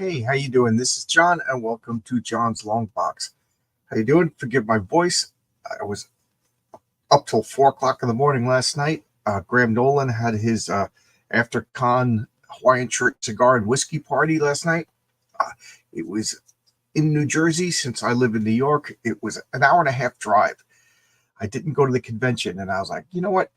Hey, how you doing? This is John, and welcome to John's Long Box. How you doing? Forgive my voice. I was up till 4 o'clock in the morning last night. Graham Nolan had his after con Hawaiian shirt, cigar, and whiskey party last night. It was in New Jersey. Since I live in New York, it was an hour and a half drive. I didn't go to the convention, and I was like, you know what?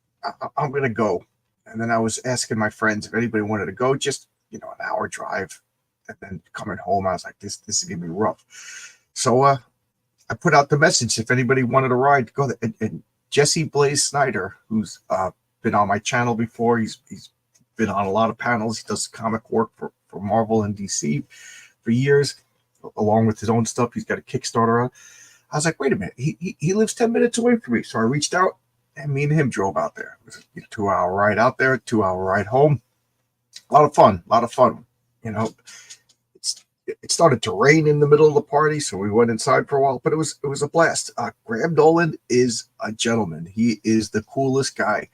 I'm going to go. And then I was asking my friends if anybody wanted to go. Just an hour drive, and then coming home, I was like, this is gonna be rough. So I put out the message if anybody wanted a ride, go there. And Jesse Blaze Snyder, who's been on my channel before, he's been on a lot of panels. He does comic work for Marvel and DC for years, along with his own stuff. He's got a Kickstarter on. I was like, wait a minute, he lives 10 minutes away from me. So I reached out, and me and him drove out there. It was a 2-hour ride out there, 2-hour ride home. A lot of fun. It started to rain in the middle of the party, so we went inside for a while, but it was a blast. Graham Nolan is a gentleman. He is the coolest guy.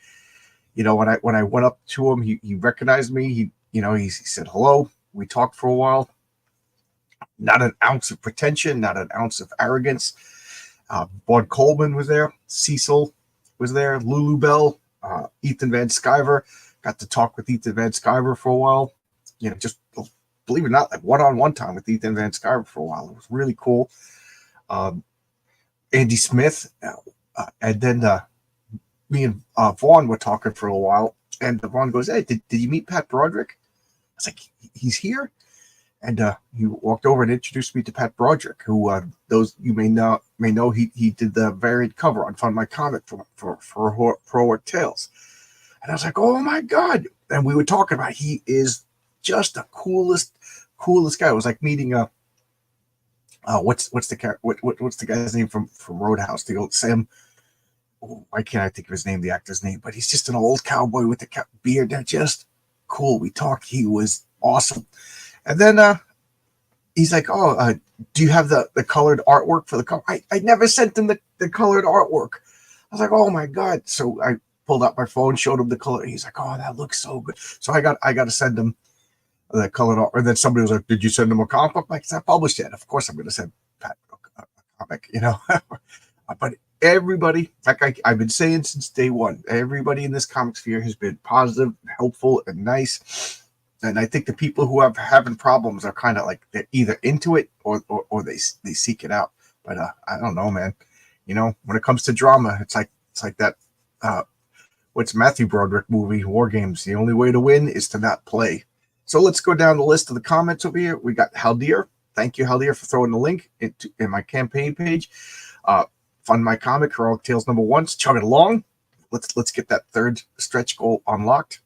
When I went up to him, he recognized me. He said hello. We talked for a while. Not an ounce of pretension, not an ounce of arrogance. Vaughn Coleman was there. Cecil was there. Lulu Bell, Ethan Van Sciver. Got to talk with Ethan Van Sciver for a while. Just believe it or not, like one-on-one time with Ethan Van Sciver for a while. It was really cool. Andy Smith, and then me and Vaughn were talking for a while, and Vaughn goes, "Hey, did you meet Pat Broderick?" I was like, "He's here," and he walked over and introduced me to Pat Broderick, who those you may know he did the variant cover on Fund My Comic for Heroic Tales, and I was like, "Oh my God!" And we were talking about he is just the coolest guy. It was like meeting what's the guy's name from Roadhouse, the old Sam. Why can't I think of his name, the actor's name? But he's just an old cowboy with the beard. They're just cool. We talked. He was awesome. And then he's like, "Oh, do you have the colored artwork for the cover?" I never sent him the colored artwork. I was like, "Oh my God!" So I pulled out my phone, showed him the color. He's like, "Oh, that looks so good." So I got to send him the colored art. And then somebody was like, "Did you send him a comic book?" Like, it's not published yet. Of course I'm going to send Pat a comic, But everybody, like I've been saying since day one, everybody in this comic sphere has been positive, helpful, and nice. And I think the people who are having problems are kind of like they're either into it or they seek it out. But I don't know, man. When it comes to drama, it's like that. What's Matthew Broderick movie, War Games? The only way to win is to not play. So let's go down the list of the comments over here. We got Haldir. Thank you, Haldir, for throwing the link in my campaign page. Fund My Comic, Heroic Tales #1. Chug it along. Let's get that third stretch goal unlocked.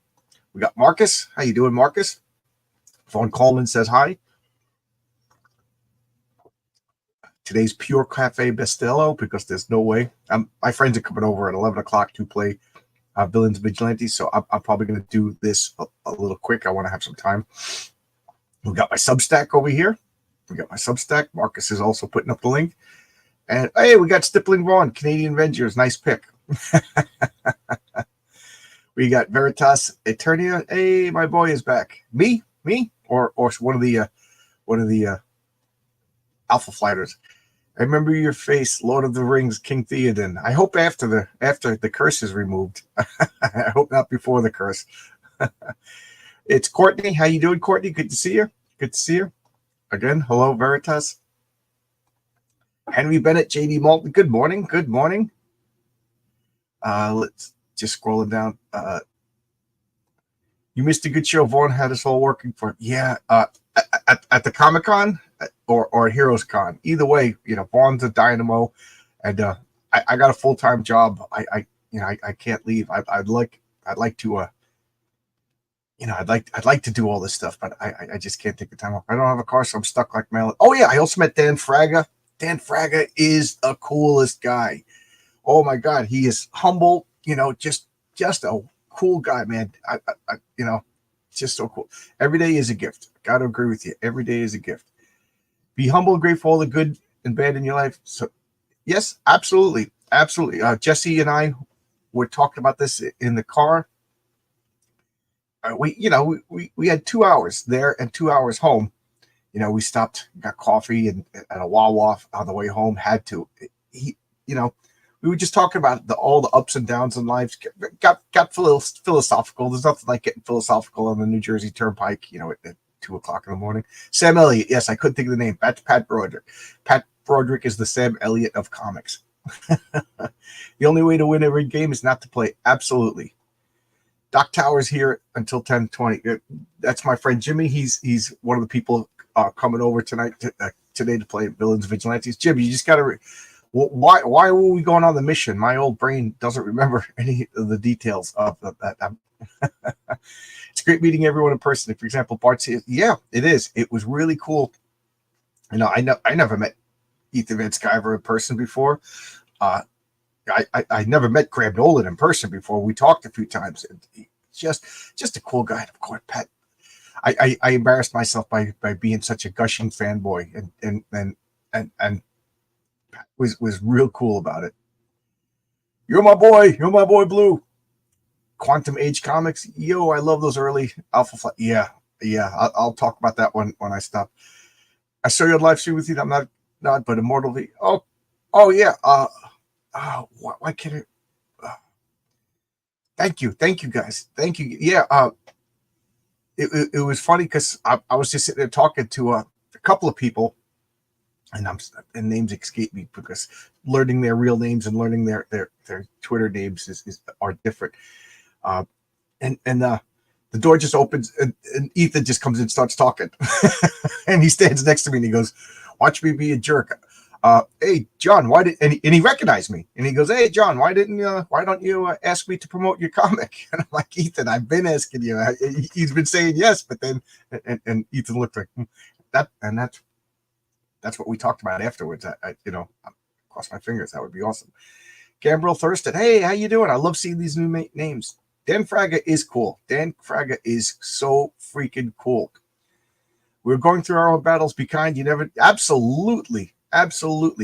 We got Marcus. How you doing, Marcus? Vaughn Coleman says hi. Today's Pure Cafe Bestello because there's no way. My friends are coming over at 11 o'clock to play Villains Vigilantes, so I'm probably going to do this a little quick. I want to have some time. We got my Substack over here. Marcus is also putting up the link. And hey, we got Stippling Vaughn, Canadian Avengers. Nice pick. We got Veritas Eternia. Hey, my boy is back. Me, or one of the Alpha Flighters. I remember your face, Lord of the Rings, King Theoden. I hope after the curse is removed. I hope not before the curse. It's Courtney. How you doing, Courtney? Good to see you. Again, hello, Veritas. Henry Bennett, JD Malton. Good morning. Let's just scrolling down. You missed a good show. Vaughn had us all working for. Yeah. At the Comic-Con or at Heroes Con. Either way, Vaughn's a dynamo, and I got a full-time job. I can't leave. I'd like to I'd like to do all this stuff, but I just can't take the time off. I don't have a car, so I'm stuck like Mel. Oh yeah, I also met Dan Fraga. Dan Fraga is the coolest guy. Oh my God, he is humble. Just a cool guy, man. I just so cool. Every day is a gift. Got to agree with you. Every day is a gift. Be humble and grateful for all the good and bad in your life. So, yes, absolutely. Jesse and I were talking about this in the car. We had 2 hours there and 2 hours home. We stopped, got coffee and at a Wawa on the way home. Had to. He, we were just talking about all the ups and downs in life. Got philosophical. There's nothing like getting philosophical on the New Jersey Turnpike. At 2:00 in the morning. Sam Elliott. Yes, I couldn't think of the name. That's Pat Broderick. Pat Broderick is the Sam Elliott of comics. The only way to win every game is not to play. Absolutely. Doc Towers here until 10:20. That's my friend Jimmy. He's one of the people coming over today to play Villains Vigilantes. Jimmy, you just got to. Why were we going on the mission? My old brain doesn't remember any of the details of that. It's great meeting everyone in person. For example, Bart says, yeah, it is. It was really cool. I never met Ethan Van Sciver in person before. I never met Graham Nolan in person before. We talked a few times. And just a cool guy. And of course, Pat. I embarrassed myself by being such a gushing fanboy, and Pat was real cool about it. You're my boy, Blue. Quantum Age Comics. Yo, I love those early Alpha Flight. Yeah. I'll talk about that one when I stop. I saw your live stream with you. I'm not, but Immortal V. Oh yeah. Why can't I? Thank you guys. Thank you. Yeah. It was funny because I was just sitting there talking to a couple of people, and names escape me because learning their real names and learning their Twitter names are different. And the door just opens and Ethan just comes in and starts talking, and he stands next to me and he goes, "Watch me be a jerk." Hey John, and he recognized me and he goes, "Hey John, why don't you ask me to promote your comic?" And I'm like, "Ethan, I've been asking you." He's been saying yes, but then and Ethan looked like that, and that's what we talked about afterwards. I cross my fingers. That would be awesome. Gambriel Thurston, hey, how you doing? I love seeing these new names. Dan Fraga is cool. Dan Fraga is so freaking cool. We're going through our own battles. Be kind. You never. Absolutely.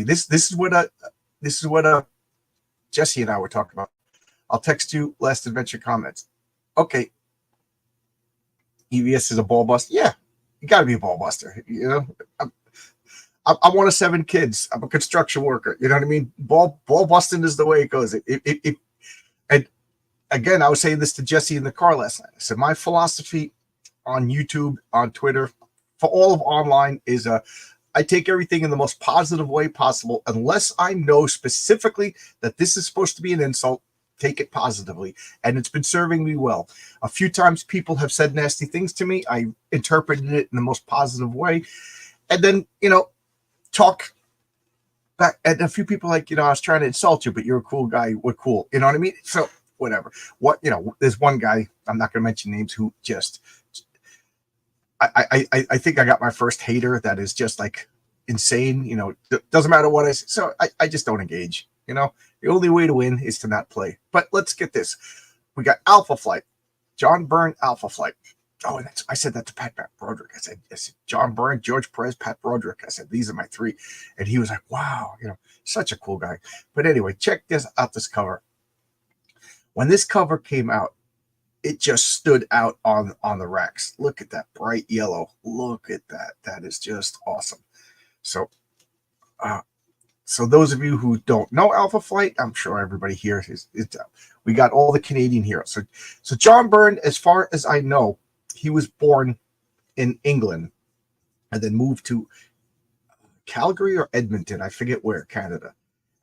This is what Jesse and I were talking about. I'll text you last adventure comments. Okay. EVS is a ball buster. Yeah, you got to be a ball buster. I'm one of 7 kids. I'm a construction worker. You know what I mean? Ball busting is the way it goes. And again, I was saying this to Jesse in the car last night. I said my philosophy on YouTube, on Twitter, for all of online is I take everything in the most positive way possible. Unless I know specifically that this is supposed to be an insult, take it positively. And it's been serving me well. A few times people have said nasty things to me. I interpreted it in the most positive way. And then, talk back. And a few people I was trying to insult you, but you're a cool guy. We're cool. You know what I mean? So whatever. There's one guy, I'm not going to mention names, who just, I think I got my first hater that is just like insane. Doesn't matter what I say. So I just don't engage. The only way to win is to not play. But let's get this. We got Alpha Flight, John Byrne, Alpha Flight. Oh, and I said that to Pat Broderick. I said, John Byrne, George Perez, Pat Broderick. I said, these are my 3. And he was like, wow, such a cool guy. But anyway, check this cover. When this cover came out, it just stood out on the racks. Look at that bright yellow. Look at that. That is just awesome. So those of you who don't know Alpha Flight, I'm sure everybody here is we got all the Canadian heroes. So John Byrne, as far as I know, he was born in England and then moved to Calgary or Edmonton, I forget where, Canada,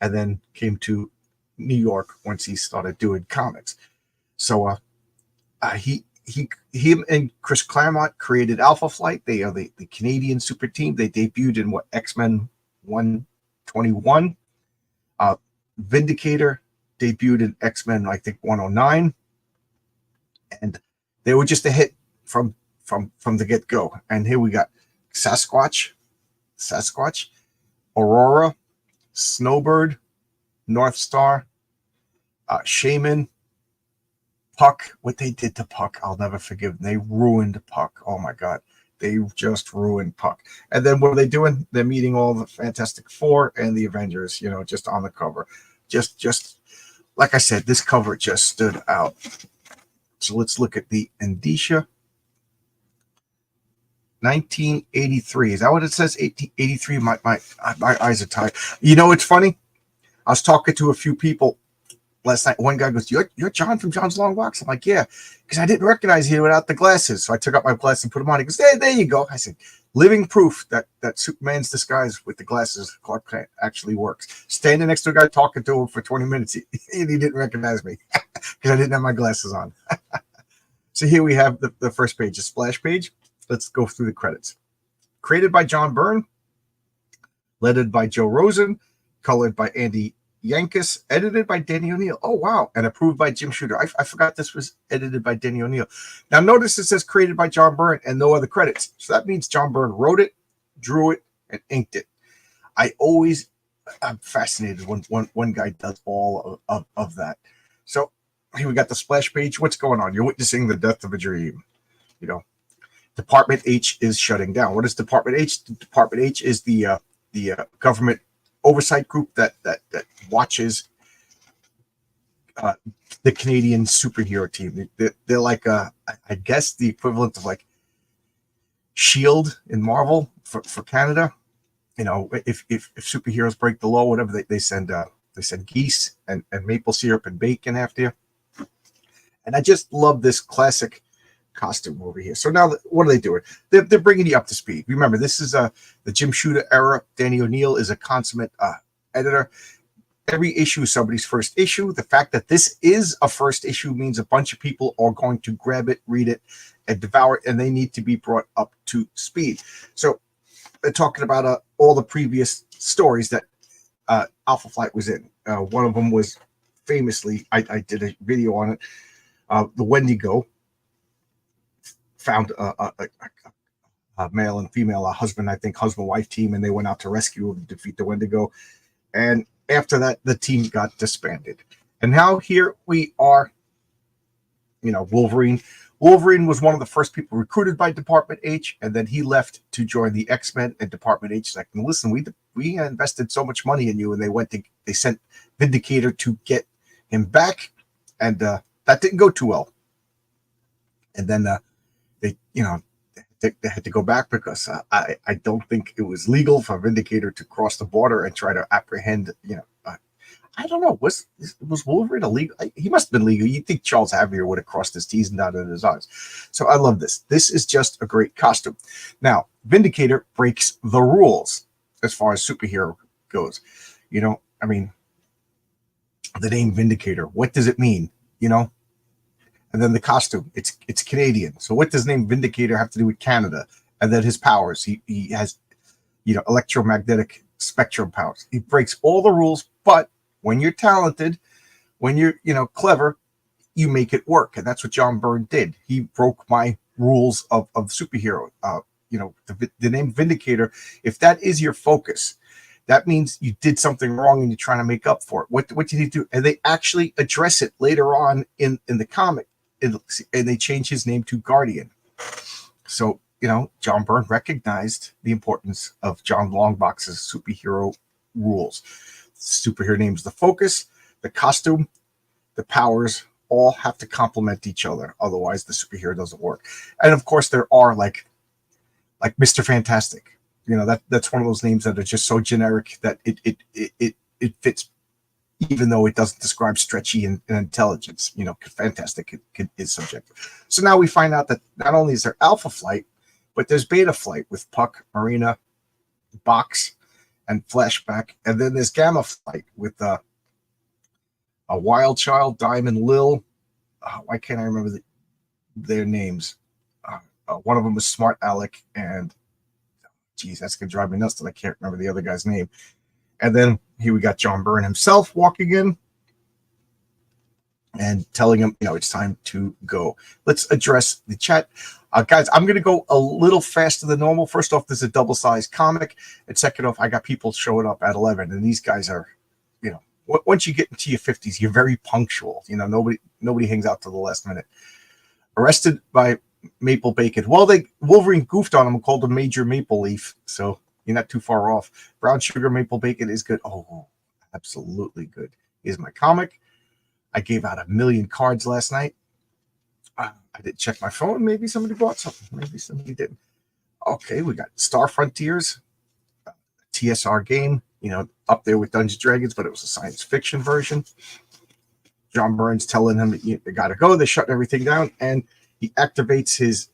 and then came to New York once he started doing comics. So him and Chris Claremont created Alpha Flight. They are the Canadian super team. They debuted in X-Men 121. Vindicator debuted in X-Men, I think, 109. And they were just a hit from the get-go. And here we got Sasquatch, Aurora, Snowbird, North Star, Shaman, Puck. What they did to Puck, I'll never forgive them. They ruined Puck. Oh my God. They just ruined Puck. And then what are they doing? They're meeting all the Fantastic Four and the Avengers, just on the cover. Just like I said, this cover just stood out. So let's look at the indicia. 1983. Is that what it says? 1883. My eyes are tired. You know, it's funny. I was talking to a few people last night. One guy goes, "You're John from John's Long Box?" I'm like, "Yeah," because I didn't recognize you without the glasses. So I took out my glasses and put them on. He goes, there you go. I said, living proof that Superman's disguise with the glasses, Clark Kent, actually works. Standing next to a guy talking to him for 20 minutes, he didn't recognize me because I didn't have my glasses on. So here we have the first page, a splash page. Let's go through the credits. Created by John Byrne, lettered by Joe Rosen, colored by Andy Yankus, edited by Denny O'Neil. Oh, wow. And approved by Jim Shooter. I forgot this was edited by Denny O'Neil. Now, notice it says created by John Byrne and no other credits. So that means John Byrne wrote it, drew it, and inked it. I'm fascinated when one guy does all of that. So here we got the splash page. What's going on? You're witnessing the death of a dream. You know, Department H is shutting down. What is Department H? Department H is the government oversight group that watches the Canadian superhero team. They're like I guess the equivalent of like SHIELD in Marvel for Canada. You know, if superheroes break the law, whatever, they send geese and maple syrup and bacon after you. And I just love this classic costume over here. So now what are they doing? They're bringing you up to speed. Remember, this is the Jim Shooter era. Danny O'Neil is a consummate editor. Every issue is somebody's first issue. The fact that this is a first issue means a bunch of people are going to grab it, read it, and devour it, and they need to be brought up to speed. So they're talking about all the previous stories that Alpha Flight was in. One of them was famously, I did a video on it, the Wendigo found a male and female, a husband-wife team, and they went out to rescue and defeat the Wendigo. And after that, the team got disbanded. And now here we are, you know, Wolverine. Wolverine was one of the first people recruited by Department H, and then he left to join the X-Men. And Department H is like, listen, we invested so much money in you, and they sent Vindicator to get him back, and that didn't go too well. And then they had to go back because I don't think it was legal for Vindicator to cross the border and try to apprehend, I don't know. Was Wolverine illegal? He must have been legal. You'd think Charles Xavier would have crossed his T's and dotted his I's. So I love this. This is just a great costume. Now, Vindicator breaks the rules as far as superhero goes. You know, I mean, the name Vindicator, what does it mean? You know? And then the costume, it's Canadian. So what does the name Vindicator have to do with Canada? And then his powers. He has, electromagnetic spectrum powers. He breaks all the rules, but when you're talented, when you're, clever, you make it work. And that's what John Byrne did. He broke my rules of superhero. The name Vindicator, if that is your focus, that means you did something wrong and you're trying to make up for it. What did he do? And they actually address it later on in the comic. And they changed his name to Guardian. So, John Byrne recognized the importance of John Longbox's superhero rules. Superhero names, the focus, the costume, the powers all have to complement each other. Otherwise, the superhero doesn't work. And of course, there are like Mr. Fantastic. That's one of those names that are just so generic that it fits, even though it doesn't describe stretchy and intelligence. Fantastic is subjective. So now we find out that not only is there Alpha Flight, but there's Beta Flight with Puck, Marina, Box, and Flashback. And then there's Gamma Flight with a Wild Child, Diamond, Lil. Why can't I remember their names? One of them was Smart Alec, and geez, that's going to drive me nuts that I can't remember the other guy's name. And then here we got John Byrne himself walking in and telling him, it's time to go. Let's address the chat. Guys, I'm going to go a little faster than normal. First off, this is a double-sized comic. And second off, I got people showing up at 11. And these guys are, once you get into your 50s, you're very punctual. Nobody hangs out till the last minute. Arrested by Maple Bacon. Well, Wolverine goofed on him and called him Major Maple Leaf. So you're not too far off. Brown Sugar Maple Bacon is good. Oh, absolutely good. Here's my comic. I gave out 1 million cards last night. I didn't check my phone. Maybe somebody bought something. Maybe somebody didn't. Okay, we got Star Frontiers, TSR game, up there with Dungeons and Dragons, but it was a science fiction version. John Burns telling him, you got to go. They're shutting everything down, and he activates his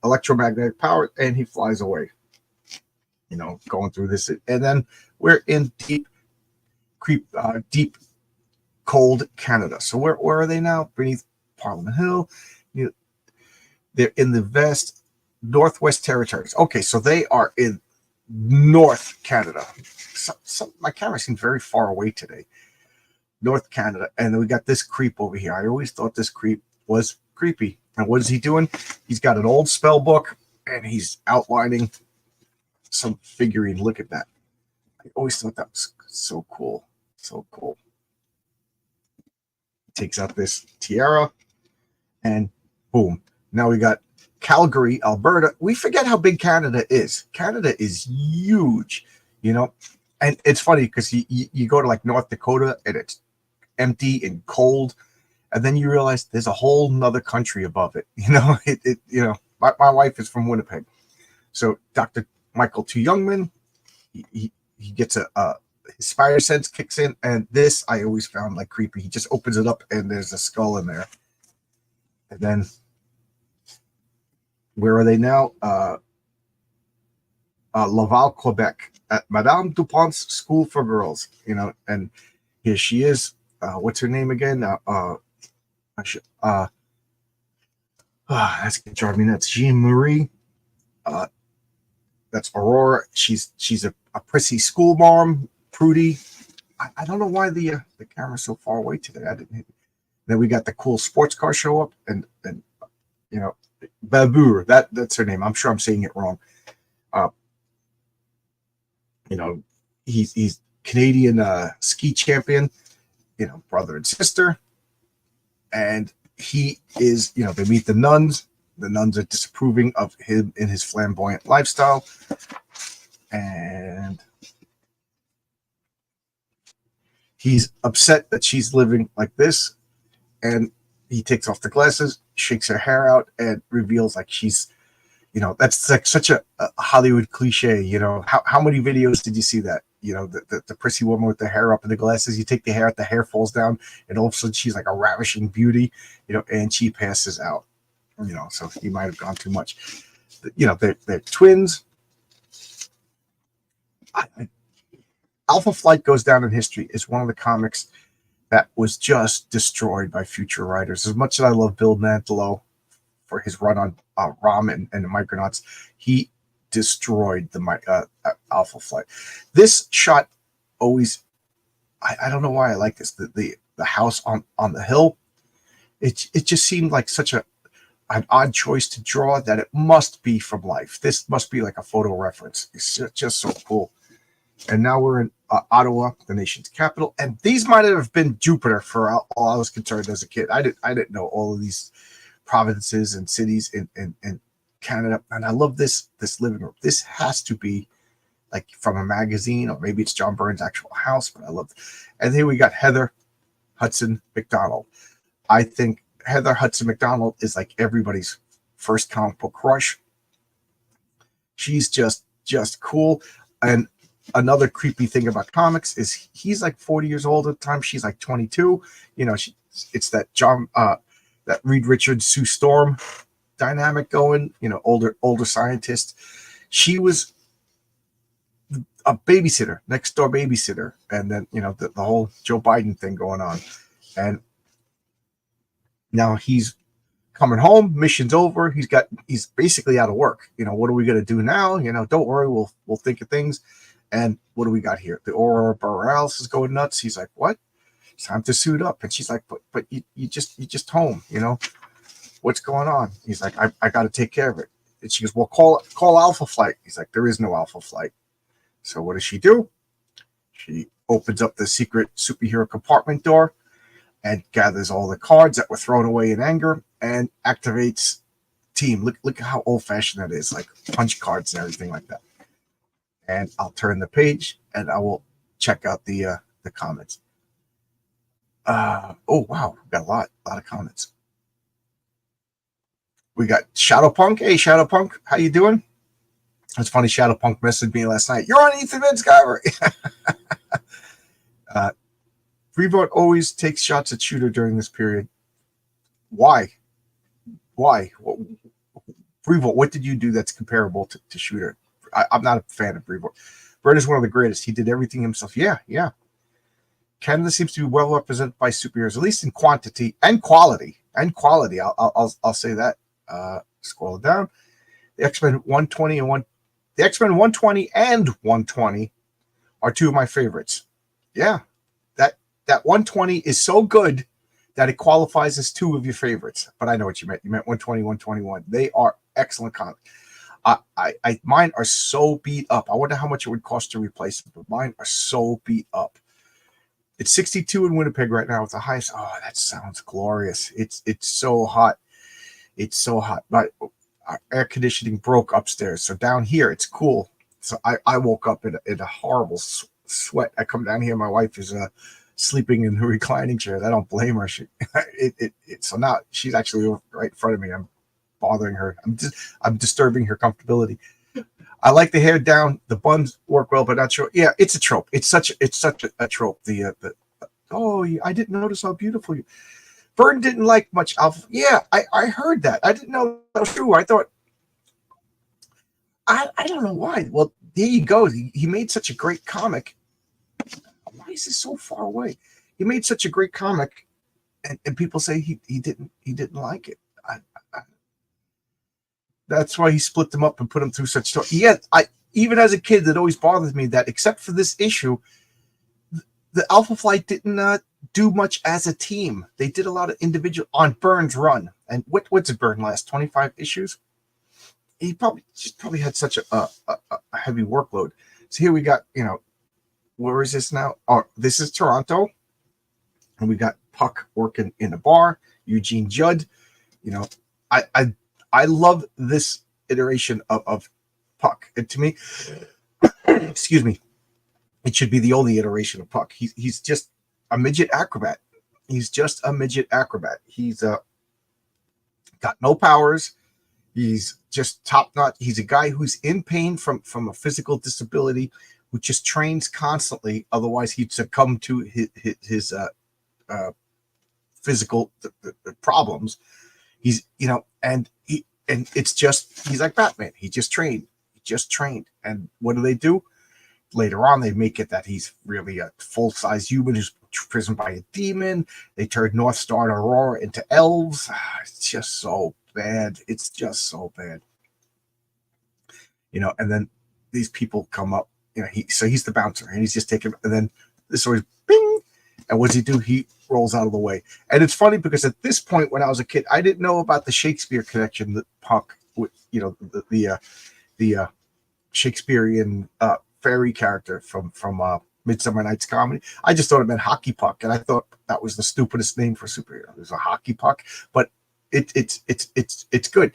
electromagnetic power, and he flies away. Going through this, and then we're in deep cold Canada. So where are they now? Beneath Parliament Hill. They're in the Northwest Territories. Okay, so they are in North Canada. My camera seems very far away today. North Canada, and then we got this creep over here. I always thought this creep was creepy. And what is he doing? He's got an old spell book, and he's outlining some figurine. Look at that. I always thought that was so cool. So cool. He takes out this tiara, and boom. Now we got Calgary, Alberta. We forget how big Canada is. Canada is huge, And it's funny because you go to like North Dakota, and it's empty and cold, and then you realize there's a whole nother country above it. My wife is from Winnipeg, so Dr. Michael T. Youngman, he gets his spider sense kicks in, and this I always found like creepy. He just opens it up, and there's a skull in there. And then where are they now? Laval, Quebec, at Madame Dupont's School for Girls. And here she is. What's her name again? That's gonna drive me nuts. Jean Marie. That's Aurora. She's a prissy school mom, prudy. I don't know why the camera's so far away today. I didn't. Then we got the cool sports car show up, and Babur. That's her name. I'm sure I'm saying it wrong. He's Canadian ski champion. Brother and sister, and he is. They meet the nuns. The nuns are disapproving of him in his flamboyant lifestyle, and he's upset that she's living like this. And he takes off the glasses, shakes her hair out, and reveals like she's, that's like such a Hollywood cliche. How many videos did you see that? The prissy woman with the hair up and the glasses. You take the hair out, the hair falls down, and all of a sudden she's like a ravishing beauty. And she passes out. So he might have gone too much. They're twins. Alpha Flight goes down in history as one of the comics that was just destroyed by future writers. As much as I love Bill Mantlo for his run on ROM and the Micronauts, he destroyed the Alpha Flight. This shot always, I don't know why I like this. The house on the hill, it just seemed like such an odd choice to draw that it must be from life. This must be like a photo reference. It's just so cool. And now we're in Ottawa, the nation's capital. And these might have been Jupiter for all I was concerned as a kid. I didn't know all of these provinces and cities in Canada. And I love this living room. This has to be like from a magazine, or maybe it's John Burns' actual house, but I love it. And here we got Heather Hudson McDonald. I think Heather Hudson McDonald is like everybody's first comic book crush. She's just cool. And another creepy thing about comics is he's like 40 years old at the time. She's like 22. It's that that Reed Richards, Sue Storm dynamic going. Older scientist. She was a babysitter, next door babysitter, and then the whole Joe Biden thing going on, and now he's coming home. Mission's over. He's basically out of work. What are we gonna do now? Don't worry, we'll think of things. And what do we got here? The Aurora Borealis is going nuts. He's like, what? It's time to suit up. And she's like, but you just home. What's going on? He's like, I got to take care of it. And she goes, well, call Alpha Flight. He's like, there is no Alpha Flight. So what does she do? She opens up the secret superhero compartment door and gathers all the cards that were thrown away in anger and activates team. Look how old fashioned that is, like punch cards and everything like that. And I'll turn the page and I will check out the comments. Oh wow, we got a lot of comments. We got Shadowpunk. Hey Shadowpunk, how you doing? It's funny. Shadowpunk messaged me last night. You're on Ethan Van Skyver. Revolt always takes shots at Shooter during this period. Why? Why? Revolt, what did you do that's comparable to Shooter? I'm not a fan of Revolt. Bird is one of the greatest. He did everything himself. Yeah. Canada seems to be well represented by superheroes, at least in quantity and quality. I'll say that. Scroll it down. The X-Men 120 and the X-Men 120 and 120 are two of my favorites. Yeah, that 120 is so good that it qualifies as two of your favorites. But I know what you meant. You meant 120, 121. They are excellent comics. Mine are so beat up. I wonder how much it would cost to replace them, but mine are so beat up. It's 62 in Winnipeg right now with the highest. Oh, that sounds glorious. It's so hot. It's so hot. But our air conditioning broke upstairs. So down here, it's cool. So I woke up in a horrible sweat. I come down here. My wife is sleeping in her reclining chair. I don't blame her. So now she's actually right in front of me. I'm bothering her. I'm disturbing her comfortability. I like the hair down. The buns work well, but not sure. Yeah, it's a trope. It's such a trope. I didn't notice how beautiful you. Vern didn't like much Alpha. Yeah, I heard that. I didn't know that was true. I thought. I don't know why. Well, there you go. He made such a great comic. Why is this so far away? He made such a great comic, and people say he didn't like it. That's why he split them up and put them through such story. Yet, even as a kid, it always bothered me that except for this issue, the Alpha Flight didn't do much as a team. They did a lot of individual on Byrne's run. And what's it Byrne last? 25 issues? He probably had such a heavy workload. So here we got, where is this now? Oh, this is Toronto. And we got Puck working in a bar. Eugene Judd. I love this iteration of Puck. And to me, excuse me, it should be the only iteration of Puck. He's just a midget acrobat. He's just a midget acrobat. He's got no powers. He's just top notch. He's a guy who's in pain from a physical disability, who just trains constantly. Otherwise, he'd succumb to his physical problems. He's and it's just he's like Batman. He just trained. And what do? Later on, they make it that he's really a full-size human who's imprisoned by a demon. They turn North Star and Aurora into elves. It's just so bad. And then these people come up. He's the bouncer, and he's just taking. And then this always bing. And what does he do? He rolls out of the way. And it's funny because at this point, when I was a kid, I didn't know about the Shakespeare connection that Puck, the Shakespearean fairy character from Midsummer Night's Comedy. I just thought it meant hockey puck, and I thought that was the stupidest name for a superhero. It was a hockey puck, but it's good.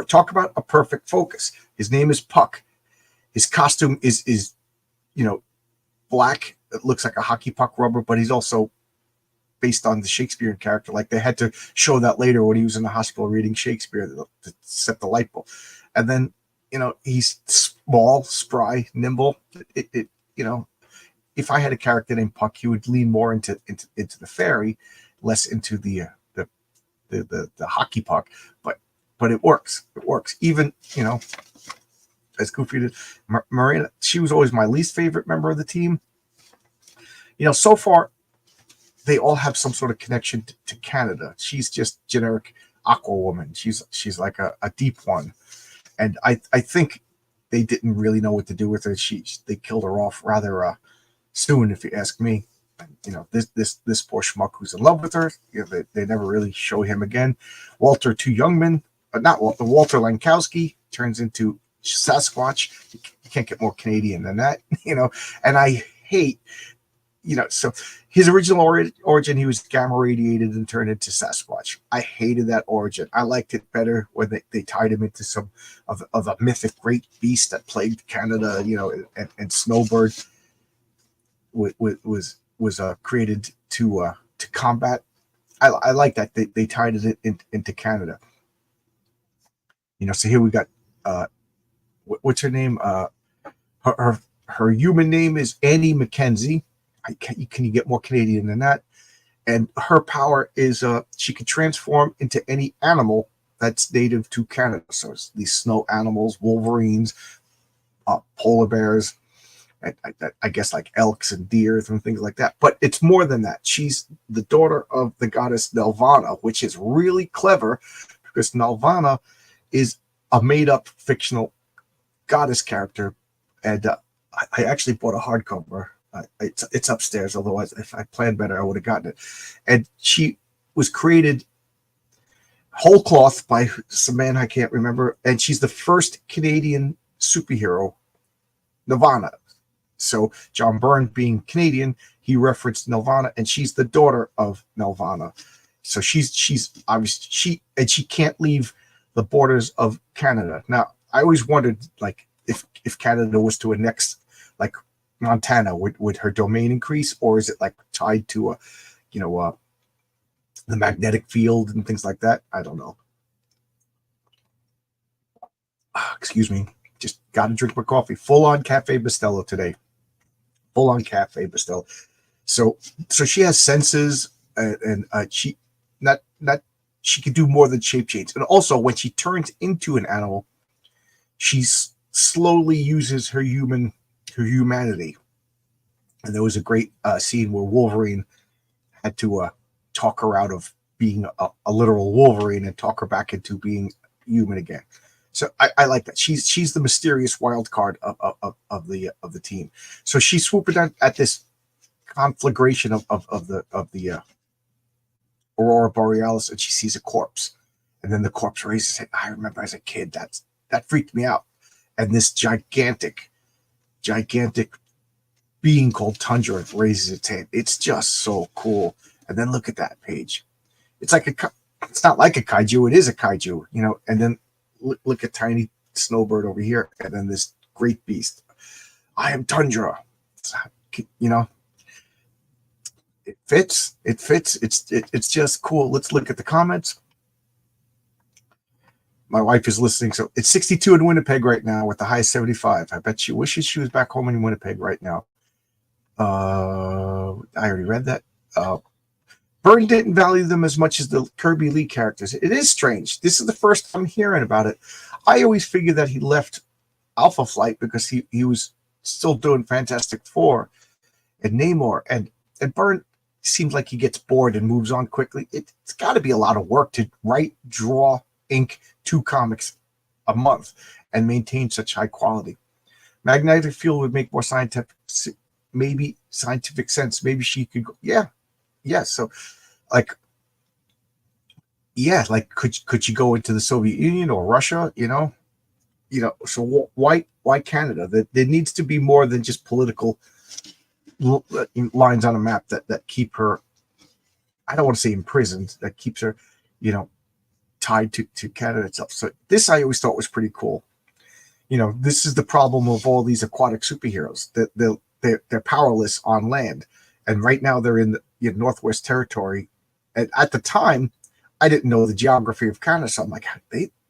Talk about a perfect focus. His name is Puck. His costume is black. It looks like a hockey puck rubber, but he's also based on the Shakespearean character. Like they had to show that later when he was in the hospital reading Shakespeare to set the light bulb. And then he's small, spry, nimble. If I had a character named Puck, he would lean more into the fairy, less into the hockey puck. But it works. It works. Even as goofy as Marina, she was always my least favorite member of the team. So far, they all have some sort of connection to Canada. She's just generic Aquawoman. She's like a deep one. And I think they didn't really know what to do with her. They killed her off rather soon, if you ask me. This poor schmuck who's in love with her. They never really show him again. Walter Two Youngman, not Walter Lankowski turns into Sasquatch. You can't get more Canadian than that, And I hate, so his original origin, he was gamma radiated and turned into Sasquatch. I hated that origin. I liked it better when they tied him into some of a mythic great beast that plagued Canada, and Snowbird was created to combat. I like that they tied it into Canada. So here we got what's her name? Her human name is Annie Mackenzie. Can you get more Canadian than that? And her power is she can transform into any animal that's native to Canada. So it's these snow animals, wolverines, polar bears, I guess like elks and deers and things like that. But it's more than that. She's the daughter of the goddess Nelvana, which is really clever because Nelvana is a made-up fictional goddess character. And I actually bought a hardcover. It's upstairs, although if I planned better, I would have gotten it. And she was created whole cloth by some man I can't remember. And she's the first Canadian superhero, Nelvana. So John Byrne being Canadian, he referenced Nelvana, and she's the daughter of Nelvana. So she's obviously she can't leave the borders of Canada. Now, I always wondered, like, if Canada was to annex, like, Montana, would her domain increase, or is it like tied to the magnetic field and things like that? I don't know. Excuse me, just got to drink my coffee. Full on Cafe Bustelo today. Full on Cafe Bustelo. So she has senses, and she she can do more than shape change. And also, when she turns into an animal, she slowly uses her humanity. And there was a great scene where Wolverine had to talk her out of being a literal Wolverine and talk her back into being human again. So I like that. She's the mysterious wild card of the team. So she's swooping at this conflagration of the Aurora Borealis, and she sees a corpse, and then the corpse raises it. I remember as a kid that freaked me out. And this gigantic being called Tundra raises its head. It's just so cool. And then look at that page. It's not like a kaiju. It is a kaiju, And then look at tiny snowbird over here, and then this great beast. I am Tundra. It fits. It's just cool. Let's look at the comments. My wife is listening. So it's 62 in Winnipeg right now with the high 75. I bet she wishes she was back home in Winnipeg right now. I already read that. Byrne didn't value them as much as the Kirby Lee characters. It is strange. This is the first time hearing about it. I always figured that he left Alpha Flight because he was still doing Fantastic Four and Namor. And Byrne seems like he gets bored and moves on quickly. It's got to be a lot of work to write, draw, ink 2 comics a month and maintain such high quality. Magnetic field would make more scientific sense. Maybe she could go, so could you go into the Soviet Union or Russia? So why Canada? There needs to be more than just political lines on a map that keep her, I don't want to say imprisoned, that keeps her tied to Canada itself. So this I always thought was pretty cool. This is the problem of all these aquatic superheroes, that they're powerless on land, and right now they're in the Northwest Territory. And at the time, I didn't know the geography of Canada, so I'm like,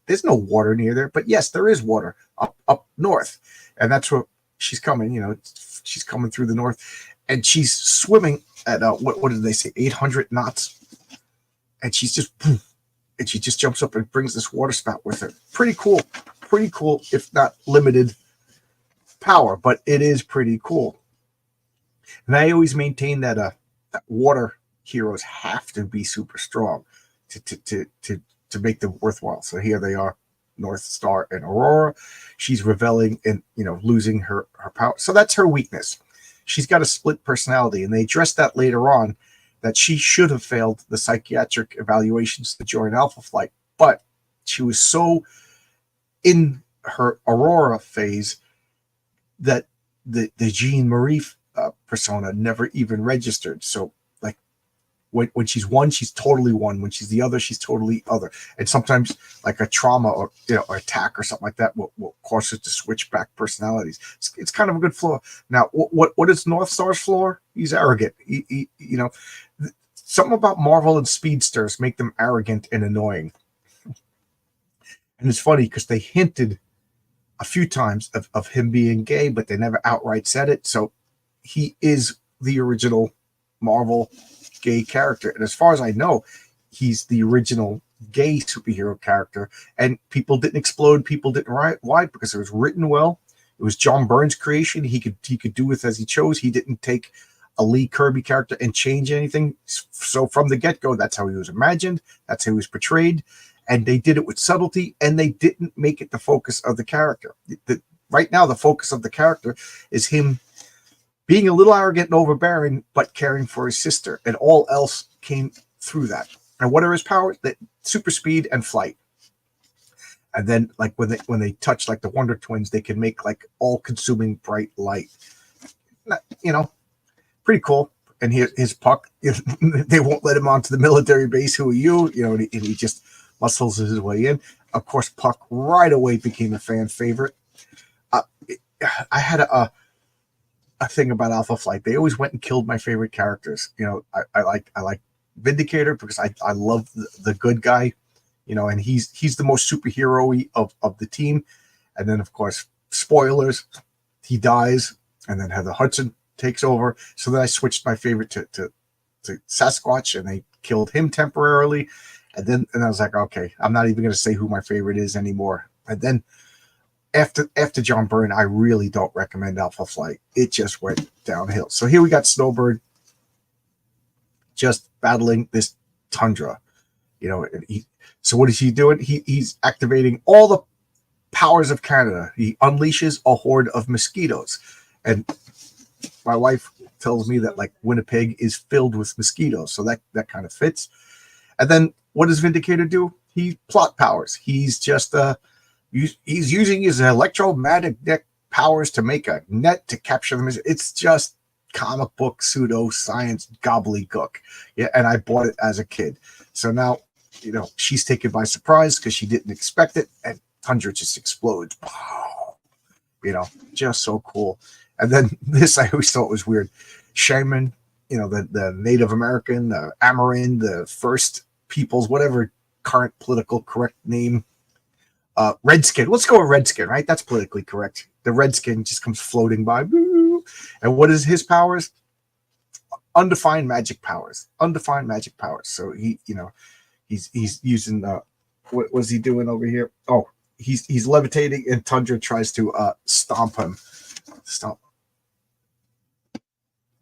there's no water near there. But yes, there is water up north, and that's where she's coming. She's coming through the north, and she's swimming at what did they say, 800 knots, and she just jumps up and brings this water spout with her. Pretty cool, if not limited power, but it is pretty cool. And I always maintain that water heroes have to be super strong to make them worthwhile. So here they are, North Star and Aurora. She's reveling and losing her power. So that's her weakness. She's got a split personality, and they address that later on, that she should have failed the psychiatric evaluations to join Alpha Flight, but she was so in her Aurora phase that the Jean Marie persona never even registered. So like when she's one, she's totally one. When she's the other, she's totally other. And sometimes like a trauma or or attack or something like that will cause her to switch back personalities. It's kind of a good flaw. Now, what is North Star's flaw? He's arrogant. He something about Marvel and speedsters make them arrogant and annoying. And it's funny because they hinted a few times of him being gay, but they never outright said it. So he is the original Marvel gay character. And as far as I know, he's the original gay superhero character. And people didn't explode, people didn't riot. Why? Because it was written well. It was John Byrne's creation. He could do with as he chose. He didn't take a Lee Kirby character and change anything. So from the get-go, that's how he was imagined. That's how he was portrayed. And they did it with subtlety, and they didn't make it the focus of the character. Right now, the focus of the character is him being a little arrogant and overbearing, but caring for his sister. And all else came through that. And what are his powers? That super speed and flight. And then, like when they touch like the Wonder Twins, they can make like all-consuming bright light. You know, pretty cool. And his Puck, they won't let him onto the military base. Who are you? You know, and he just muscles his way in. Of course, Puck right away became a fan favorite. I had a thing about Alpha Flight. They always went and killed my favorite characters. You know, I like Vindicator because I love the good guy. You know, and he's the most superhero-y of the team. And then, of course, spoilers, he dies, and then Heather Hudson takes over. So then I switched my favorite to Sasquatch, and they killed him temporarily. And I was like, okay, I'm not even going to say who my favorite is anymore. And then after John Byrne, I really don't recommend Alpha Flight. It just went downhill. So here we got Snowbird just battling this tundra. You know, so what is he doing? He's activating all the powers of Canada. He unleashes a horde of mosquitoes. And my wife tells me that like Winnipeg is filled with mosquitoes. So that kind of fits. And then what does Vindicator do? He plot powers. He's just he's using his electromagnetic powers to make a net to capture them. It's just comic book pseudo science gobbledygook. Yeah, and I bought it as a kid. So now, you know, she's taken by surprise because she didn't expect it, and Tundra just explodes. You know, just so cool. And then this I always thought was weird. Shaman, you know, the Native American, the Amarin, the First Peoples, whatever current political correct name. Redskin. Let's go with Redskin, right? That's politically correct. The Redskin just comes floating by. And what is his powers? Undefined magic powers. Undefined magic powers. So he, you know, he's using what was he doing over here? Oh, he's levitating, and Tundra tries to stomp him.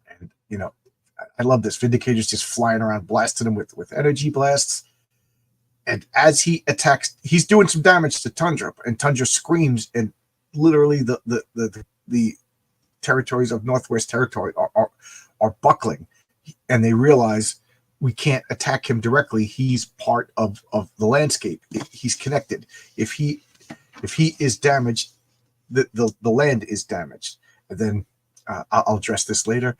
And you know, I love this. Vindicator's just flying around, blasting him with energy blasts. And as he attacks, he's doing some damage to Tundra, and Tundra screams, and literally the territories of Northwest Territory are buckling, and they realize we can't attack him directly. He's part of the landscape. He's connected. If he is damaged, the land is damaged. And then I'll address this later.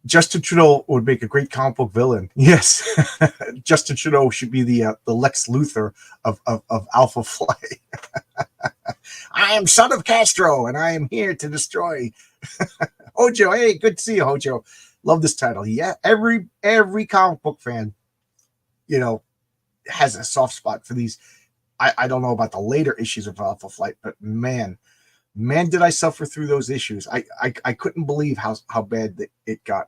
Justin Trudeau would make a great comic book villain. Yes, Justin Trudeau should be the Lex Luthor of Alpha Flight. I am son of Castro, and I am here to destroy. Hojo, hey, good to see you, Hojo. Love this title. Yeah, every comic book fan, you know, has a soft spot for these. I don't know about the later issues of Alpha Flight, but man, did I suffer through those issues. I couldn't believe how bad it got.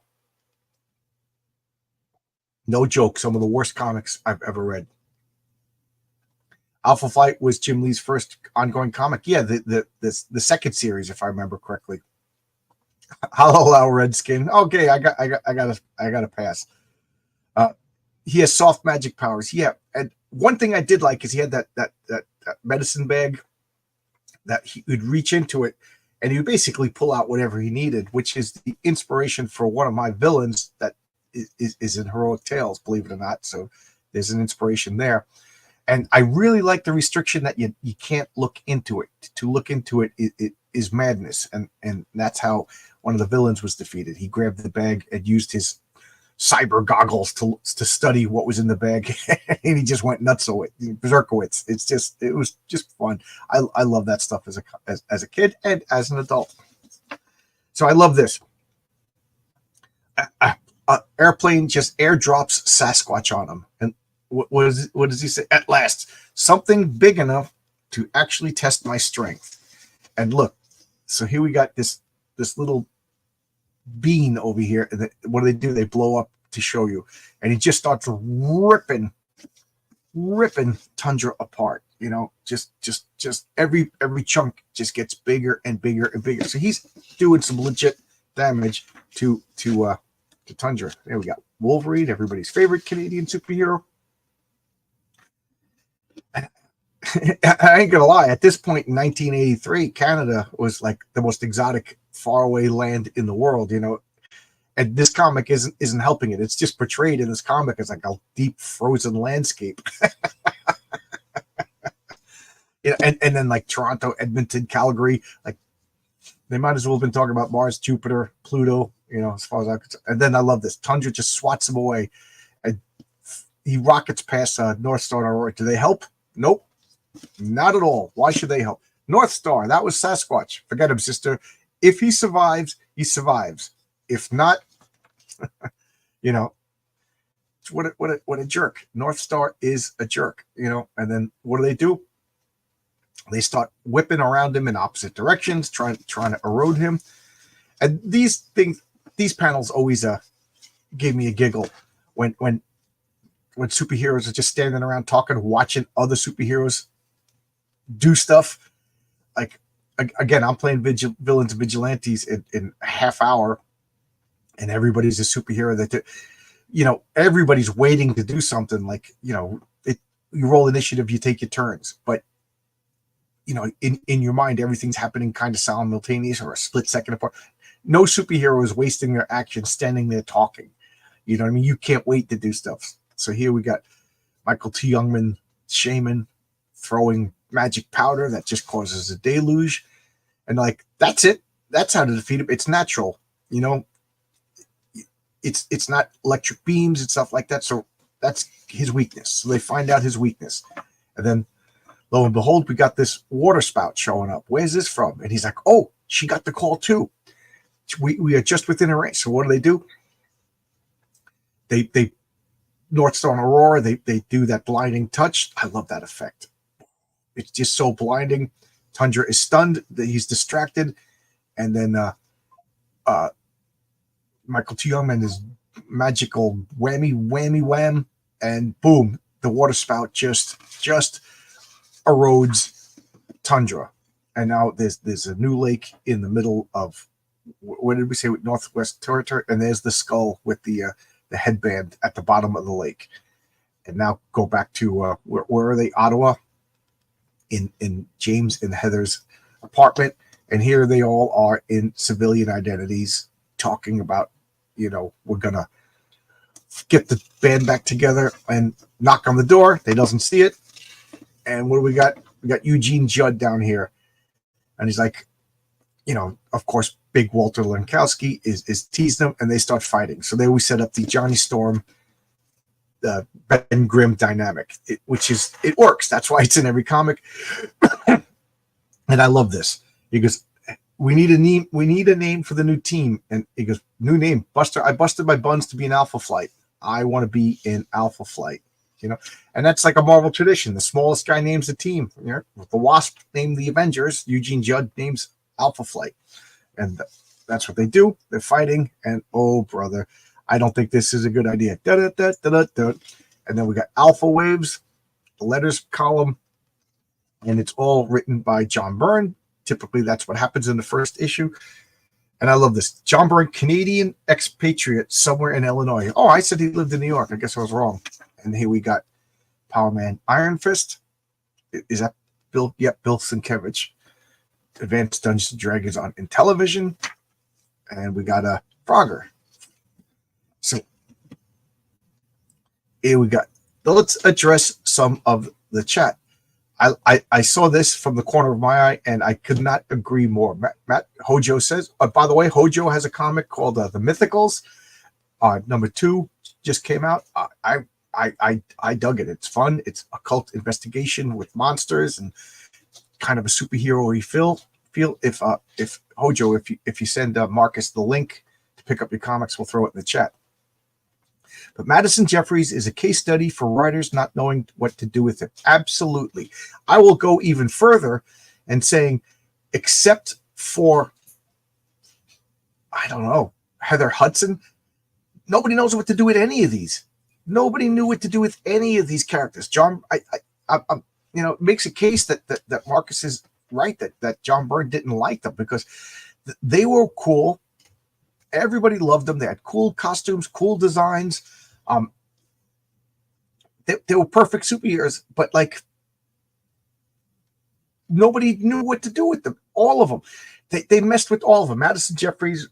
No joke, some of the worst comics I've ever read. Alpha Flight was Jim Lee's first ongoing comic. Yeah, the second series, if I remember correctly. Hello, Redskin. Okay, I got a pass. He has soft magic powers. Yeah, and one thing I did like is he had that medicine bag that he would reach into it, and he would basically pull out whatever he needed, which is the inspiration for one of my villains that is in Heroic Tales, believe it or not. So there's an inspiration there. And I really like the restriction that you can't look into it. To look into it is madness. And that's how one of the villains was defeated. He grabbed the bag and used his cyber goggles to study what was in the bag. And he just went nuts with it. Berserkowitz. It was just fun. I love that stuff as a kid and as an adult. So I love this. Airplane just airdrops Sasquatch on him. And what does he say? At last, something big enough to actually test my strength. And look, so here we got this little bean over here, and what do? They blow up to show you, and he just starts ripping Tundra apart. You know, just every chunk just gets bigger and bigger and bigger. So he's doing some legit damage to Tundra. There we go. Wolverine, everybody's favorite Canadian superhero. I ain't gonna lie. At this point in 1983, Canada was like the most exotic, faraway land in the world. You know, and this comic isn't helping it. It's just portrayed in this comic as like a deep frozen landscape. You know, and then like Toronto, Edmonton, Calgary, like they might as well have been talking about Mars, Jupiter, Pluto. You know, as far as I could. And then I love this. Tundra just swats him away, and he rockets past North Star and Aurora. Do they help? Nope, not at all. Why should they help? North Star, that was Sasquatch. Forget him, sister. If he survives, he survives. If not, you know, what a jerk. North Star is a jerk, you know. And then what do? They start whipping around him in opposite directions, trying to erode him. And these panels always gave me a giggle when superheroes are just standing around talking, watching other superheroes do stuff. Like, again, I'm playing villains and vigilantes in a half hour, and everybody's a superhero that, you know, everybody's waiting to do something. Like, you know, you roll initiative, you take your turns, but you know, in your mind, everything's happening kind of simultaneous or a split second apart. No superhero is wasting their action standing there talking. You know what I mean? You can't wait to do stuff. So here we got Michael T. Youngman, Shaman, throwing magic powder that just causes a deluge. And like, that's it. That's how to defeat him. It's natural. You know, it's not electric beams and stuff like that. So that's his weakness. So they find out his weakness. And then lo and behold, we got this water spout showing up. Where's this from? And he's like, oh, she got the call too. We are just within a range. So what do? They North Star and Aurora, they do that blinding touch. I love that effect. It's just so blinding. Tundra is stunned, he's distracted, and then Michael T. Youngman is magical whammy, and boom, the water spout just erodes Tundra. And now there's a new lake in the middle of, what did we say, Northwest Territory, and there's the skull with the headband at the bottom of the lake. And now go back to where are they? Ottawa, in James and Heather's apartment, and here they all are in civilian identities talking about, you know, we're gonna get the band back together, and knock on the door. They doesn't see it, and what do we got? We got Eugene Judd down here, and he's like, you know, of course, big Walter Lankowski is teasing them, and they start fighting. So they always set up the Johnny Storm, Ben Grimm dynamic, which works. That's why it's in every comic. And I love this. He goes, we need a name for the new team. And he goes, new name, Buster. I busted my buns to be in Alpha Flight. I want to be in Alpha Flight. You know, and that's like a Marvel tradition. The smallest guy names the team. You know, the Wasp named the Avengers. Eugene Judd names Alpha Flight. And that's what they do. They're fighting. And oh, brother, I don't think this is a good idea. And then we got Alpha Waves, the letters column, and it's all written by John Byrne. Typically, that's what happens in the first issue. And I love this. John Byrne, Canadian expatriate somewhere in Illinois. Oh, I said he lived in New York. I guess I was wrong. And here we got Power Man Iron Fist. Is that Bill? Yep, Bill Sienkiewicz. Advanced Dungeons and Dragons on Intellivision. And we got a Frogger. So here we got. Let's address some of the chat. I saw this from the corner of my eye, and I could not agree more. Matt Hojo says, by the way, Hojo has a comic called The Mythicals. Number 2 just came out. I dug it. It's fun. It's occult investigation with monsters and kind of a superhero-y feel. If Hojo, if you send Marcus the link to pick up your comics, we'll throw it in the chat. But Madison Jeffries is a case study for writers not knowing what to do with it. Absolutely. I will go even further and saying, except for, I don't know, Heather Hudson, nobody knows what to do with any of these. Nobody knew what to do with any of these characters. John, it makes a case that Marcus is right, that John Byrne didn't like them because they were cool. Everybody loved them. They had cool costumes, cool designs. They were perfect superheroes, but like nobody knew what to do with them. All of them, they messed with all of them. Madison Jeffries'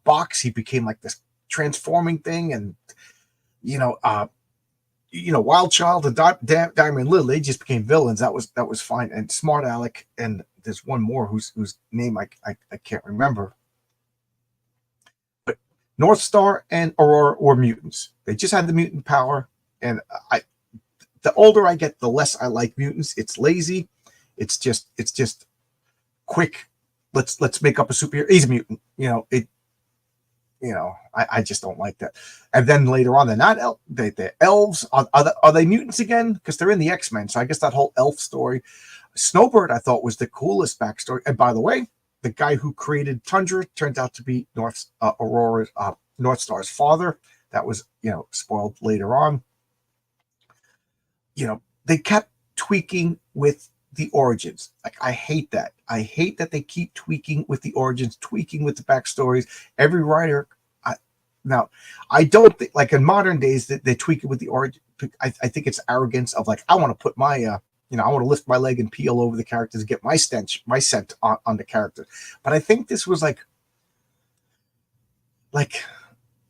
box, he became like this transforming thing, and Wild Child and Diamond Lil, they just became villains. That was fine. And Smart Alec, and there's one more whose name I can't remember. But North Star and Aurora were mutants. They just had the mutant power, and the older I get, the less I like mutants. It's lazy. It's just quick. Let's make up a superhero. He's a mutant. I just don't like that. And then later on, they're not they're elves. Are they mutants again? Because they're in the X-Men. So I guess that whole elf story. Snowbird, I thought, was the coolest backstory. And by the way, the guy who created Tundra turned out to be North Star's father. That was, spoiled later on. They kept tweaking with the origins. Like, I hate that. I hate that they keep tweaking with the origins, tweaking with the backstories. Every writer, now, I don't think, like in modern days, that they tweak it with the origin. I think it's arrogance of like, I want to put my, I want to lift my leg and peel over the characters and get my scent on the character. But I think this was like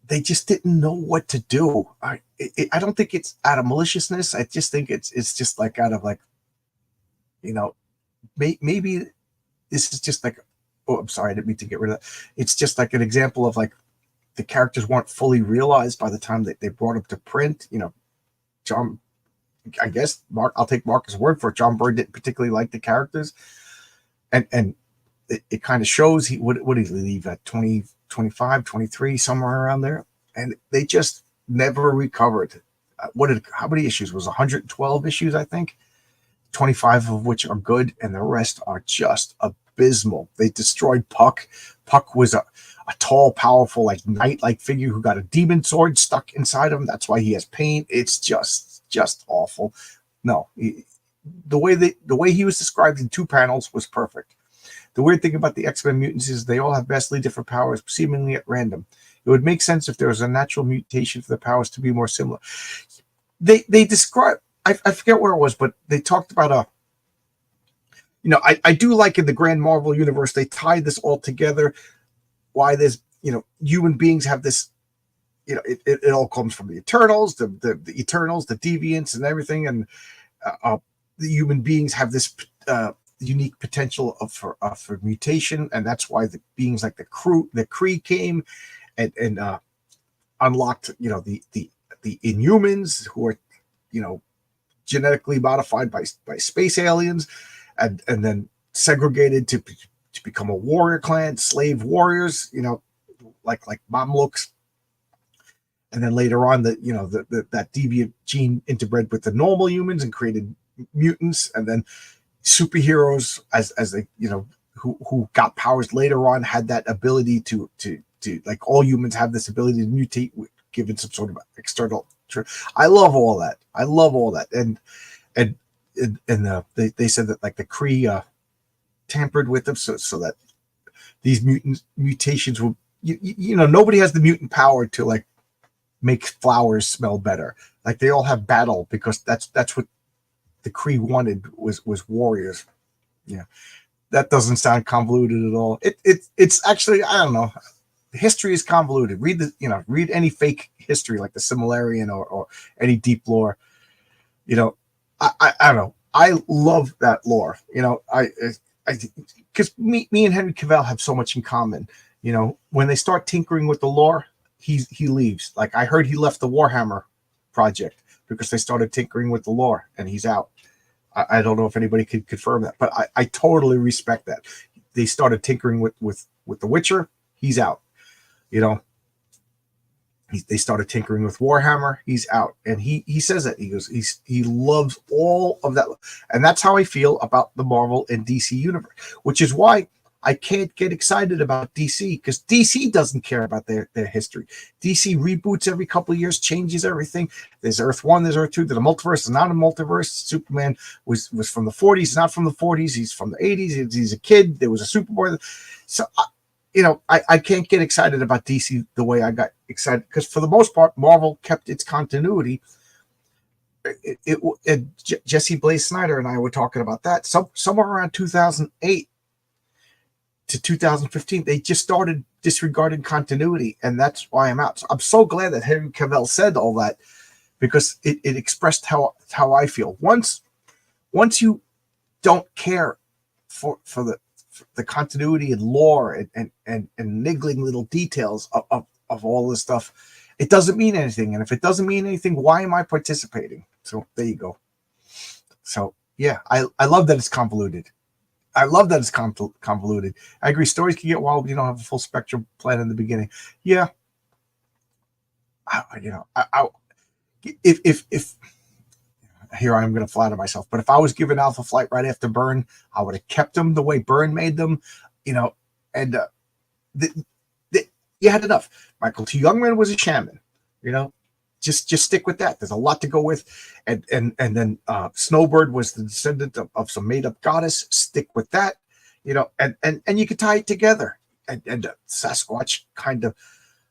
they just didn't know what to do. I don't think it's out of maliciousness. I just think it's just like out of like, maybe this is just like, oh, I'm sorry, I didn't mean to get rid of that. It's just like an example of like the characters weren't fully realized by the time that they brought them to print. John, I guess I'll take Mark's word for it. John Byrne didn't particularly like the characters, and it kind of shows. What did he leave at 20, 25, 23, somewhere around there, and they just never recovered. How many issues was 112 issues? I think 25 of which are good, and the rest are just abysmal. They destroyed Puck. Puck was a tall, powerful, like knight-like figure who got a demon sword stuck inside him. That's why he has pain. It's just awful. No, the way he was described in 2 panels was perfect. The weird thing about the X-Men mutants is they all have vastly different powers, seemingly at random. It would make sense if there was a natural mutation for the powers to be more similar. They describe, I forget where it was, but they talked about I do like in the Grand Marvel universe, they tied this all together. Why there's, human beings have this, it all comes from the Eternals, the Eternals, the Deviants and everything. And the human beings have this unique potential for mutation. And that's why the beings like the Kree came and unlocked, the Inhumans, who are, genetically modified by space aliens, and then segregated to become a warrior clan, slave warriors, like Mamluks. And then later on, that deviant gene interbred with the normal humans and created mutants, and then superheroes as they, who got powers later on had that ability to like all humans have this ability to mutate given some sort of external. I love all that. And they said that like the Kree tampered with them so that these mutations will, nobody has the mutant power to like make flowers smell better. Like they all have battle because that's what the Kree wanted was warriors. Yeah, that doesn't sound convoluted at all. It's actually, I don't know. History is convoluted. Read any fake history like the Similarian or any deep lore. I don't know. I love that lore. Because me and Henry Cavill have so much in common. When they start tinkering with the lore, he leaves. Like I heard he left the Warhammer project because they started tinkering with the lore and he's out. I don't know if anybody could confirm that, but I totally respect that. They started tinkering with The Witcher, he's out. They started tinkering with Warhammer. He's out, and he says that he goes he loves all of that, and that's how I feel about the Marvel and DC universe, which is why I can't get excited about DC, because DC doesn't care about their history. DC reboots every couple of years, changes everything. There's Earth 1, there's Earth 2, there's a multiverse, there's not a multiverse. Superman was from the 40s, not from the 40s. He's from the 80s. He's a kid. There was a Superboy. So I can't get excited about DC the way I got excited, because for the most part, Marvel kept its continuity. Jesse Blaze Snyder and I were talking about that. Somewhere around 2008 to 2015, they just started disregarding continuity, and that's why I'm out. So I'm so glad that Henry Cavill said all that, because it expressed how I feel. Once you don't care for the continuity and lore and niggling little details of all this stuff, it doesn't mean anything. And if it doesn't mean anything, why am I participating? So there you go. So yeah, I love that it's convoluted. I love that it's convoluted. I agree. Stories can get wild when you don't have a full spectrum plan in the beginning. Yeah. If here I am going to flatter myself, but if I was given Alpha Flight right after Byrne, I would have kept them the way Byrne made them, and you had enough. Michael T. Youngman was a shaman, just stick with that. There's a lot to go with, and then Snowbird was the descendant of some made up goddess. Stick with that, and you could tie it together. And Sasquatch kind of,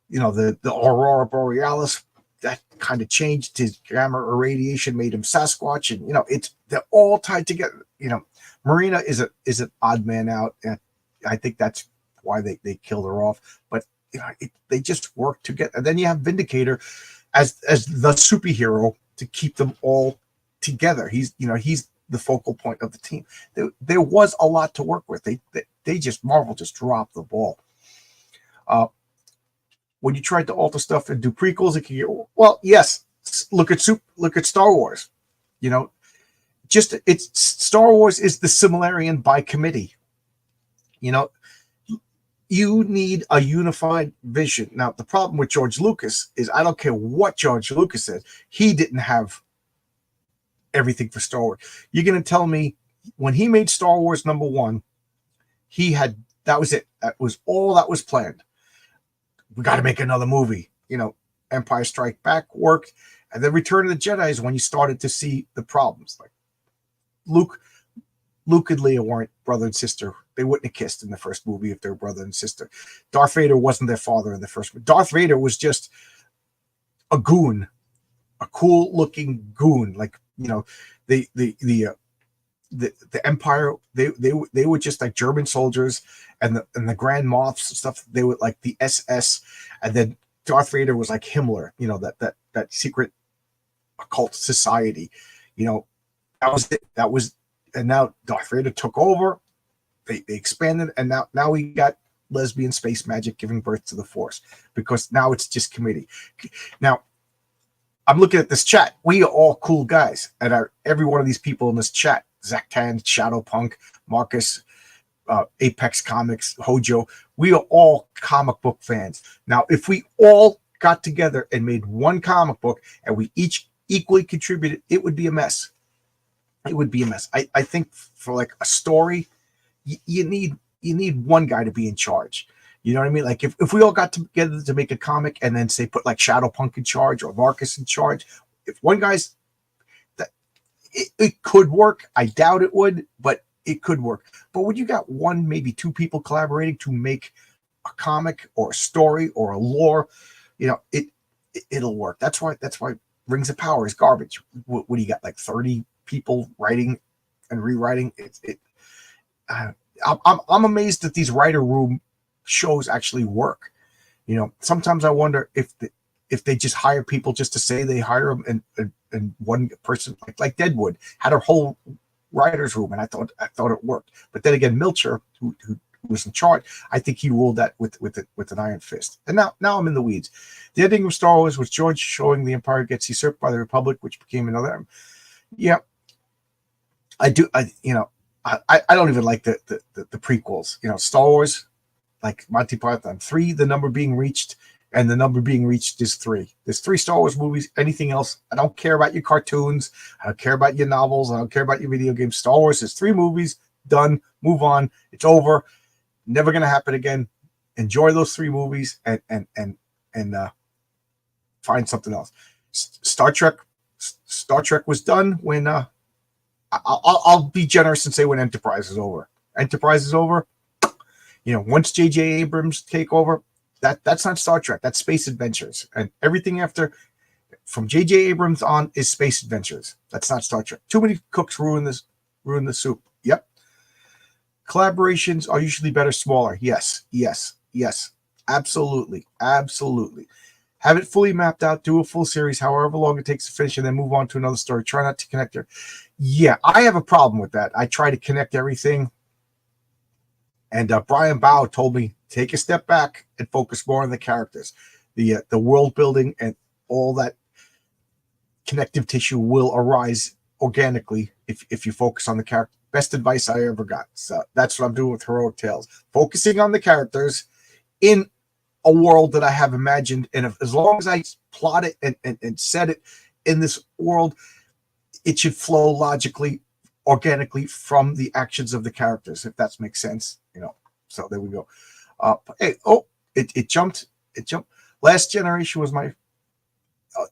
the Aurora Borealis, that kind of changed his gamma irradiation, made him Sasquatch, and they're all tied together. Marina is an odd man out, and I think that's why they killed her off. But they just work together. And then you have Vindicator as the superhero to keep them all together. He's the focal point of the team. There was a lot to work with. Marvel just dropped the ball. When you tried to alter stuff and do prequels, it can get, well, yes. Look at Star Wars. Star Wars is the Silmarillion by committee. You need a unified vision. Now, the problem with George Lucas is, I don't care what George Lucas said, he didn't have everything for Star Wars. You're going to tell me when he made Star Wars #1, that was it. That was all that was planned. We got to make another movie. Empire Strike Back worked, and then Return of the Jedi is when you started to see the problems. Like Luke and Leia weren't brother and sister. They wouldn't have kissed in the first movie if they were brother and sister. Darth Vader wasn't their father in the first movie. Darth Vader was just a goon, a cool looking goon. Like, the Empire, they were just like German soldiers, and the Grand Moffs and stuff, they were like the SS, and then Darth Vader was like Himmler, that secret occult society. That was it. And now Darth Vader took over. They expanded, and now we got lesbian space magic giving birth to the Force, because now it's just committee. Now, I'm looking at this chat. We are all cool guys, and every one of these people in this chat, Zach Tan, Shadowpunk, Marcus, Apex Comics, Hojo, we are all comic book fans. Now, if we all got together and made one comic book and we each equally contributed, it would be a mess. It would be a mess. I think for like a story, you need one guy to be in charge. You know what I mean? Like if we all got together to make a comic and then say put like Shadowpunk in charge or Marcus in charge, if one guy's that, it could work. I doubt it would, but it could work. But when you got one, maybe two people collaborating to make a comic or a story or a lore, it'll work. That's why Rings of Power is garbage. What do you got? Like 30 people writing and rewriting it. I'm amazed that these writer room shows actually work. Sometimes I wonder if they just hire people just to say they hire them, and one person like Deadwood had a whole writers room, and I thought it worked. But then again, Milcher, who was in charge, I think he ruled that with an iron fist. And now I'm in the weeds. The ending of Star Wars was George showing the Empire gets usurped by the Republic, which became another. Yeah, I do. I don't even like the prequels. Star Wars, like Monty Python 3, the number being reached, and the number being reached is 3. There's 3 Star Wars movies. Anything else, I don't care about your cartoons. I don't care about your novels. I don't care about your video games. Star Wars is 3 movies. Done. Move on. It's over. Never going to happen again. Enjoy those 3 movies and find something else. Star Trek was done when I'll be generous and say when Enterprise is over. Enterprise is over. Once J.J. Abrams take over, that's not Star Trek. That's Space Adventures, and everything after from J.J. Abrams on is Space Adventures. That's not Star Trek. Too many cooks ruin the soup. Yep. Collaborations are usually better, smaller. Yes. Absolutely. Have it fully mapped out. Do a full series, however long it takes to finish, and then move on to another story. Try not to connect her. Yeah, I have a problem with that. I try to connect everything. And Brian Bow told me, take a step back and focus more on the characters. The world building and all that connective tissue will arise organically if you focus on the character. Best advice I ever got. So that's what I'm doing with Heroic Tales. Focusing on the characters in a world that I have imagined. And as long as I plot it and set it in this world, it should flow logically, organically from the actions of the characters, if that makes sense. So there we go. It jumped. Last Generation was my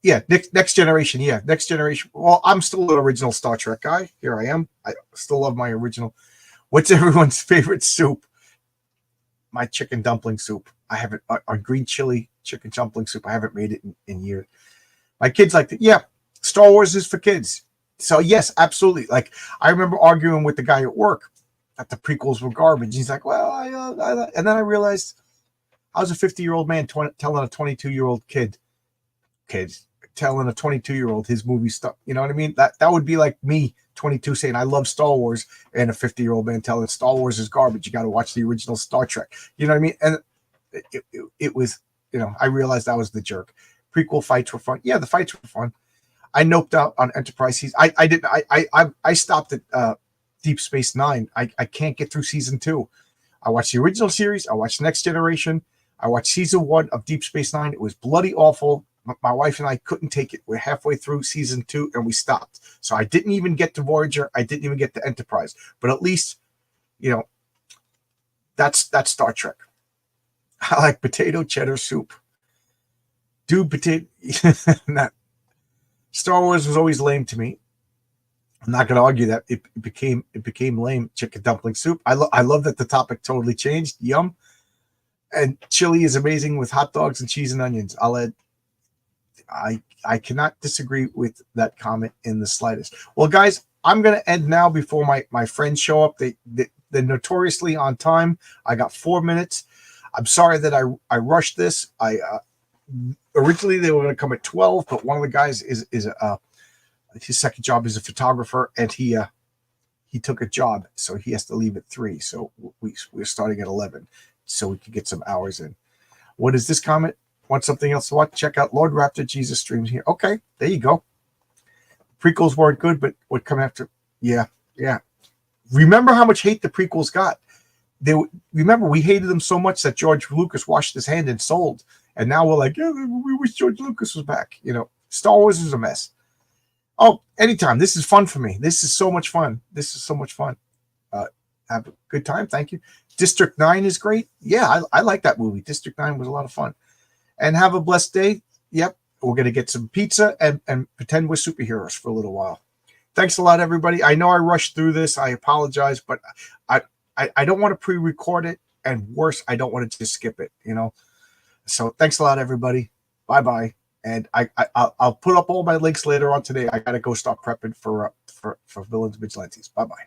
next generation. Yeah, Next Generation. Well, I'm still an original Star Trek guy. Here I am. I still love my original. What's everyone's favorite soup? My chicken dumpling soup. I haven't a green chili chicken dumpling soup. I haven't made it in years. My kids like it. Yeah, Star Wars is for kids. So yes, absolutely. Like I remember arguing with the guy at work that the prequels were garbage. He's like, well, and then I realized I was a 50-year-old man telling a 22-year-old kid telling a 22-year-old his movie stuff. You know what I mean? That would be like me, 22, saying I love Star Wars, and a 50-year-old man telling Star Wars is garbage. You got to watch the original Star Trek. You know what I mean? And it was, I realized I was the jerk. Prequel fights were fun. Yeah, the fights were fun. I noped out on Enterprise season. I stopped at Deep Space Nine. I can't get through season 2. I watched the original series. I watched Next Generation. I watched season 1 of Deep Space Nine. It was bloody awful. My wife and I couldn't take it. We're halfway through season 2 and we stopped. So I didn't even get to Voyager. I didn't even get to Enterprise. But at least, that's Star Trek. I like potato cheddar soup. Dude, potato. Star Wars was always lame to me. I'm not going to argue that it became lame. Chicken dumpling soup. I love that the topic totally changed. Yum. And chili is amazing with hot dogs and cheese and onions. I'll add. I cannot disagree with that comment in the slightest. Well, guys, I'm going to end now before my friends show up. They're notoriously on time. I got 4 minutes. I'm sorry that I rushed this. Originally they were going to come at 12, but one of the guys is his second job is a photographer, and he took a job, so he has to leave at 3. So we're starting at 11, so we can get some hours in. What is this comment? Want something else to watch? Check out Lord Raptor Jesus streams here. Okay, there you go. Prequels weren't good, but what come after? Yeah. Remember how much hate the prequels got? Remember we hated them so much that George Lucas washed his hand and sold. And now we're like, yeah, we wish George Lucas was back. Star Wars is a mess. Oh, anytime. This is fun for me. This is so much fun. Have a good time. Thank you. District 9 is great. Yeah, I like that movie. District 9 was a lot of fun. And have a blessed day. Yep. We're going to get some pizza and pretend we're superheroes for a little while. Thanks a lot, everybody. I know I rushed through this. I apologize, but I don't want to pre-record it. And worse, I don't want to just skip it, So thanks a lot, everybody. Bye-bye. And I'll put up all my links later on today. I got to go start prepping for Villains Vigilantes. Bye-bye.